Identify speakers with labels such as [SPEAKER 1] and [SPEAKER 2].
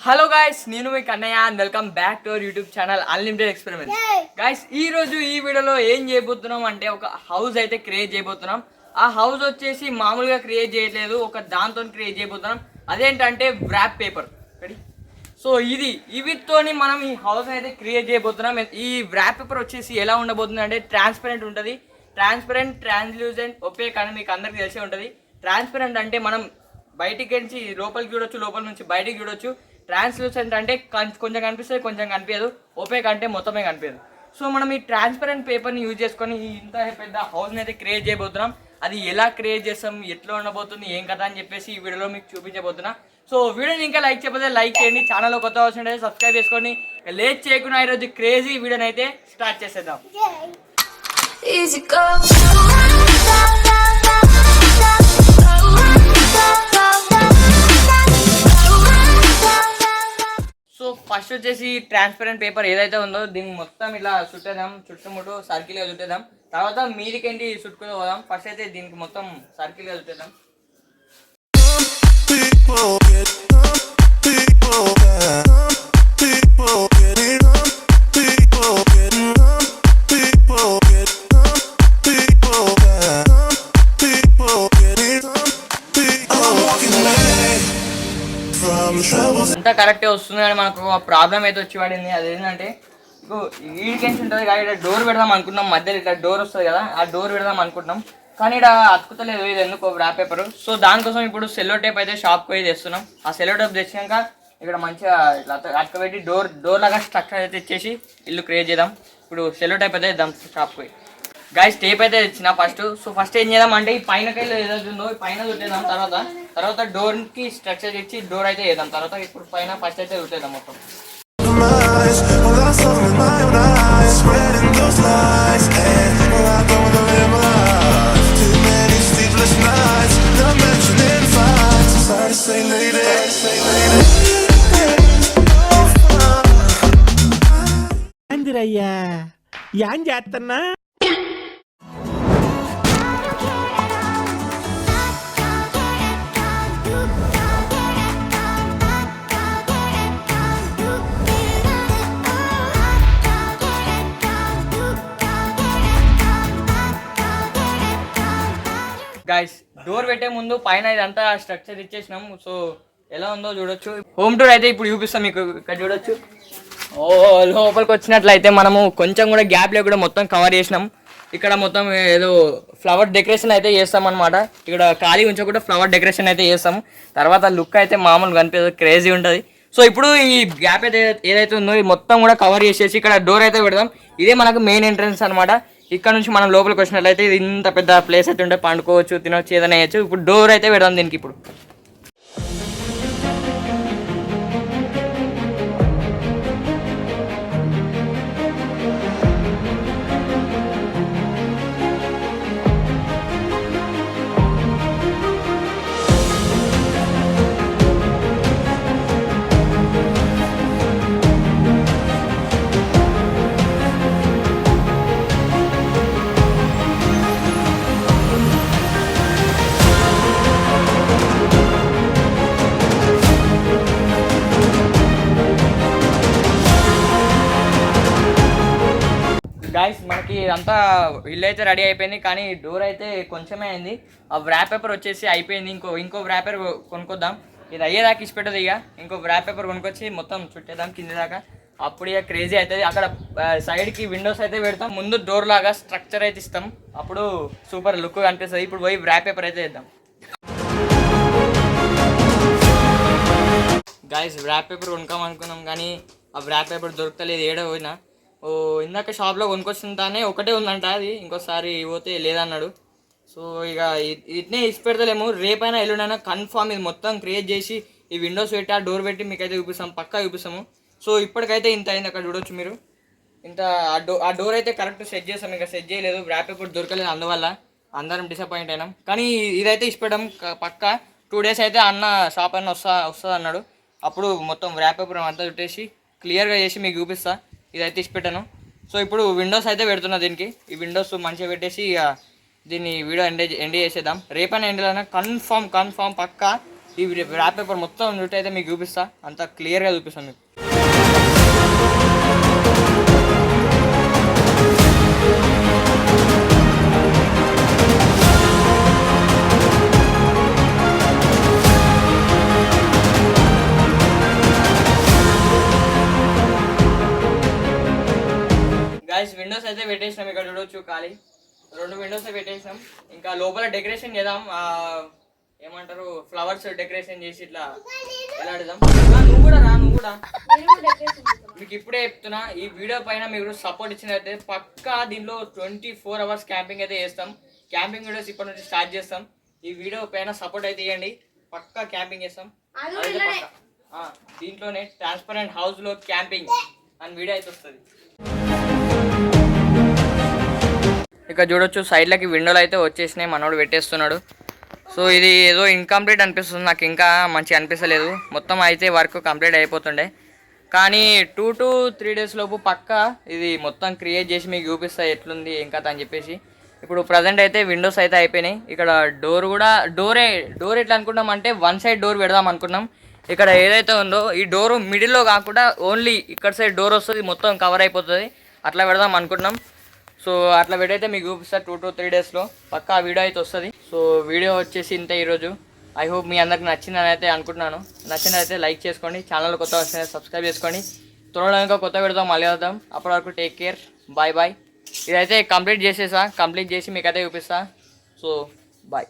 [SPEAKER 1] Hello guys, నేను మీ Kannayya and welcome back to our YouTube channel unlimited experiments. Guys, ఈ రోజు ఈ వీడియోలో ఏం చేయబోతున్నాం అంటే ఒక హౌస్ అయితే క్రియేట్ చేయబోతున్నాం. ఆ హౌస్ వచ్చేసి మామూలుగా క్రియేట్ చేయట్లేదు, ఒక దాంతో క్రియేట్ చేయబోతున్నాం. అదేంటంటే వ్రాప్ పేపర్. సో వీటితోని మనం ఈ హౌస్ అయితే క్రియేట్ చేయబోతున్నాం. ఈ వ్రాప్ పేపర్ వచ్చేసి ఎలా ఉండబోతుంది అంటే ట్రాన్స్పరెంట్ ఉంటుంది. ట్రాన్స్పరెంట్, ట్రాన్స్లూజెంట్, ఒపేక్ అని మీకు అందరికి తెలిసే ఉంటుంది. ట్రాన్స్పరెంట్ అంటే మనం బయటికి నుంచి లోపలికి చూడొచ్చు, లోపల నుంచి బయటికి చూడొచ్చు. ట్రాన్స్లూసెంట్ అంటే కొంచెం కనిపిస్తుంది, కొంచెం కనిపించదు. ఒపేక్ అంటే మొత్తమే కనిపించదు. సో మనం ఈ ట్రాన్స్పరెంట్ పేపర్ని యూజ్ చేసుకొని ఇంత పెద్ద హౌస్ని అయితే క్రియేట్ చేయబోతున్నాం. అది ఎలా క్రియేట్ చేస్తాం, ఎట్లా ఉండబోతుంది, ఏం కదా అని చెప్పేసి ఈ వీడియోలో మీకు చూపించబోతున్నా. సో వీడియోని ఇంకా లైక్ చేయకపోతే లైక్ చేయండి, ఛానల్లో కొత్త వచ్చినట్టు సబ్స్క్రైబ్ చేసుకోండి. లేట్ చేయకుండా ఈరోజు క్రేజీ వీడియోని అయితే స్టార్ట్ చేసేద్దాం. సో ఫస్ట్ వచ్చేసి ట్రాన్స్పరెంట్ పేపర్ ఏదైతే ఉందో దీన్ని మొత్తం ఇలా చుట్టేద్దాం, చుట్టుముట్టు సర్కిల్గా చుట్టేద్దాం. తర్వాత మీదికేంటి చుట్టుకుని పోదాం. ఫస్ట్ అయితే దీనికి మొత్తం సర్కిల్గా చుట్టేద్దాం. అంతా కరెక్టే వస్తుంది, కానీ మనకు ఒక ప్రాబ్లం అయితే వచ్చి పడింది. అదేంటంటే వీడికెంచి ఉంటుంది కదా, ఇక్కడ డోర్ పెడదాం అనుకున్నాం. మధ్యలో ఇట్లా డోర్ వస్తుంది కదా, ఆ డోర్ పెడదాం అనుకుంటున్నాం. కానీ ఇక్కడ అతుకుతలేదు, ఇది ఎందుకు వ్రాప్ పేపర్. సో దానికోసం ఇప్పుడు సెల్లో టేప్ అయితే షాప్కి పోయి తెస్తున్నాం. ఆ సెల్లో టేప్ తెచ్చినాక ఇక్కడ మంచిగా ఇట్లా అతుకబెట్టి డోర్ లాగా స్ట్రక్చర్ అయితే ఇచ్చేసి ఇల్లు క్రియేట్ చేద్దాం. ఇప్పుడు సెల్లో టేప్ అయితే ఇద్దాం షాప్కి పోయి. గాయస్, టేప్ అయితే తెచ్చిన ఫస్ట్ ఏం చేద్దాం అంటే ఈ పైన కైలో ఏదైతుందో పైన చుట్టేద్దాం. తర్వాత డోర్కి స్ట్రక్చర్ ఇచ్చి డోర్ అయితే వేద్దాం. తర్వాత ఇప్పుడు పైన ఫస్ట్ అయితే చుట్టేద్దాం మొత్తం.
[SPEAKER 2] అందిరయ్యా ఏం చేస్తున్నా?
[SPEAKER 1] గాయస్, డోర్ పెట్టే ముందు పైన ఇదంతా స్ట్రక్చర్ ఇచ్చేసినాం. సో ఎలా ఉందో చూడొచ్చు. హోమ్ టూర్ అయితే ఇప్పుడు చూపిస్తాం మీకు. ఇక్కడ చూడొచ్చు. లోపలికి వచ్చినట్లయితే మనము కొంచెం కూడా గ్యాప్ లేకుండా మొత్తం కవర్ చేసినాం. ఇక్కడ మొత్తం ఏదో ఫ్లవర్ డెకరేషన్ అయితే చేస్తాం అనమాట. ఇక్కడ ఖాళీ ఉంచకుండా ఫ్లవర్ డెకరేషన్ అయితే చేస్తాం. తర్వాత లుక్ అయితే మామూలుగా కనిపించదు, క్రేజీ ఉంటుంది. సో ఇప్పుడు ఈ గ్యాప్ అయితే ఏదైతే ఉందో ఇది మొత్తం కూడా కవర్ చేసేసి ఇక్కడ డోర్ అయితే పెడదాం. ఇదే మనకు మెయిన్ ఎంట్రన్స్ అనమాట. ఇక్కడ నుంచి మనం లోపలికి వచ్చినట్లయితే ఇది ఇంత పెద్ద ప్లేస్ అయితే ఉంటే పండుకోవచ్చు, తినవచ్చు, ఏదైనా వేయచ్చు. ఇప్పుడు డోర్ అయితే పెడదాం దీనికి. ఇప్పుడు గాయస్, మనకి అంతా ఇల్లు అయితే రెడీ అయిపోయింది, కానీ డోర్ అయితే కొంచెమే అయింది. ఆ వ్రాప్ పేపర్ వచ్చేసి అయిపోయింది. ఇంకో వ్రాప్ పేపర్ కొనుక్కొద్దాం. ఇది అయ్యేదాకా ఇచ్చి పెట్టదు. ఇక ఇంకో వ్రాప్ పేపర్ కొనుక్కొచ్చి మొత్తం చుట్టేద్దాం కింది దాకా. అప్పుడు ఇక క్రేజీ అవుతుంది. అక్కడ సైడ్కి విండోస్ అయితే పెడతాం, ముందు డోర్ లాగా స్ట్రక్చర్ అయితే ఇస్తాం. అప్పుడు సూపర్ లుక్ కనిపిస్తుంది. ఇప్పుడు పోయి వ్రాప్ పేపర్ అయితే ఇద్దాం. గాయస్, వ్రాప్ పేపర్ కొనుక్కోమనుకున్నాం, కానీ ఆ వ్రాప్ పేపర్ దొరకలేదు. ఏడో పోయినా ఇందాక షాప్లో కొనుక్కొచ్చుంటానే ఒకటే ఉందంట, అది ఇంకోసారి పోతే లేదన్నాడు. సో ఇక ఇట్నే ఇచ్చి పెడతలేము. రేపైనా ఎల్లుండైనా కన్ఫామ్ ఇది మొత్తం క్రియేట్ చేసి ఈ విండోస్ పెట్టి ఆ డోర్ పెట్టి మీకైతే చూపిస్తాం, పక్కా చూపిస్తాము. సో ఇప్పటికైతే ఇంత అయింది. అక్కడ చూడొచ్చు మీరు. ఇంత ఆ డోర్ అయితే కరెక్ట్ సెట్ చేస్తాం. ఇంకా సెట్ చేయలేదు, వ్రాప్ పేపర్ దొరకలేదు, అందువల్ల అందరం డిసప్పాయింట్ అయినాం. కానీ ఇదైతే ఇష్టపడడం పక్కా 2 days అయితే అన్న షాప్ అన్న వస్తుంది అన్నాడు. అప్పుడు మొత్తం వ్రాప్ పేపర్ అంతా చుట్టేసి క్లియర్గా చేసి మీకు చూపిస్తా. ఇదైతే ఇచ్చి పెట్టాను. సో ఇప్పుడు విండోస్ అయితే పెడుతున్నా దీనికి. ఈ విండోస్ మంచిగా పెట్టేసి దీన్ని వీడియో ఎండ్ చేసేద్దాం. రేపైనా ఎండ్లైనా కన్ఫామ్ పక్కా ఈ ర్యాప్ పేపర్ మొత్తం చుట్టూ అయితే మీకు చూపిస్తా, అంత క్లియర్గా చూపిస్తాను మీకు. గైస్ విండోస్ అయితే పెట్టేసినాం, ఇక్కడ చూడొచ్చు ఖాళీ 2 విండోస్ పెట్టేసినాం. ఇంకా లోపల డెకరేషన్ చేద్దాం, ఏమంటారు ఫ్లవర్స్ డెకరేషన్ చేసి ఇట్లా ఎలాడదాం. నువ్వు కూడా మీకు ఇప్పుడే చెప్తున్నా, ఈ వీడియో పైన మీరు సపోర్ట్ ఇచ్చినట్లయితే పక్కా దీనిలో 24 hours క్యాంపింగ్ అయితే చేస్తాం. క్యాంపింగ్ వీడియోస్ ఇప్పటి నుంచి స్టార్ట్ చేస్తాం. ఈ వీడియో పైన సపోర్ట్ అయితే ఇవ్వండి, పక్కా క్యాంపింగ్ చేస్తాం. దీంట్లోనే ట్రాన్స్పరెంట్ హౌస్ లో క్యాంపింగ్ అని వీడియో అయితే వస్తుంది. ఇక చూడొచ్చు సైడ్లకి విండోలు అయితే వచ్చేసినాయి, మనోడు పెట్టేస్తున్నాడు. సో ఇది ఏదో ఇన్కంప్లీట్ అనిపిస్తుంది నాకు, ఇంకా మంచిగా అనిపించలేదు. మొత్తం అయితే వర్క్ కంప్లీట్ అయిపోతుండే, కానీ 2 to 3 days లోపు పక్కా ఇది మొత్తం క్రియేట్ చేసి మీకు చూపిస్తా ఎట్లుంది ఏం కథ అని చెప్పేసి. ఇప్పుడు ప్రజెంట్ అయితే విండోస్ అయితే అయిపోయినాయి. ఇక్కడ డోర్ ఎట్లా అనుకున్నాం అంటే 1 side డోర్ పెడదాం అనుకున్నాం. ఇక్కడ ఏదైతే ఉందో ఈ డోరు మిడిల్లో కాకుండా ఓన్లీ ఇక్కడ సైడ్ డోర్ వస్తుంది, మొత్తం కవర్ అయిపోతుంది, అట్లా పెడదాం అనుకున్నాం. సో అట్లా పెడైతే మీకు చూపిస్తా 2 to 3 days పక్కా వీడియో అయితే వస్తుంది. సో వీడియో వచ్చేసి ఇంతే ఈరోజు. ఐ హోప్ మీ అందరికి నచ్చిందని అయితే అనుకుంటున్నాను. నచ్చినైతే లైక్ చేసుకోండి, ఛానల్ కొత్త వస్తే సబ్స్క్రైబ్ చేసుకోండి. త్వరలో ఇంకా కొత్త పెడతాం, మళ్ళీ వద్దాం. అప్పటి వరకు టేక్ కేర్, బాయ్. ఇదైతే కంప్లీట్ చేసి మీకైతే చూపిస్తా. So bye.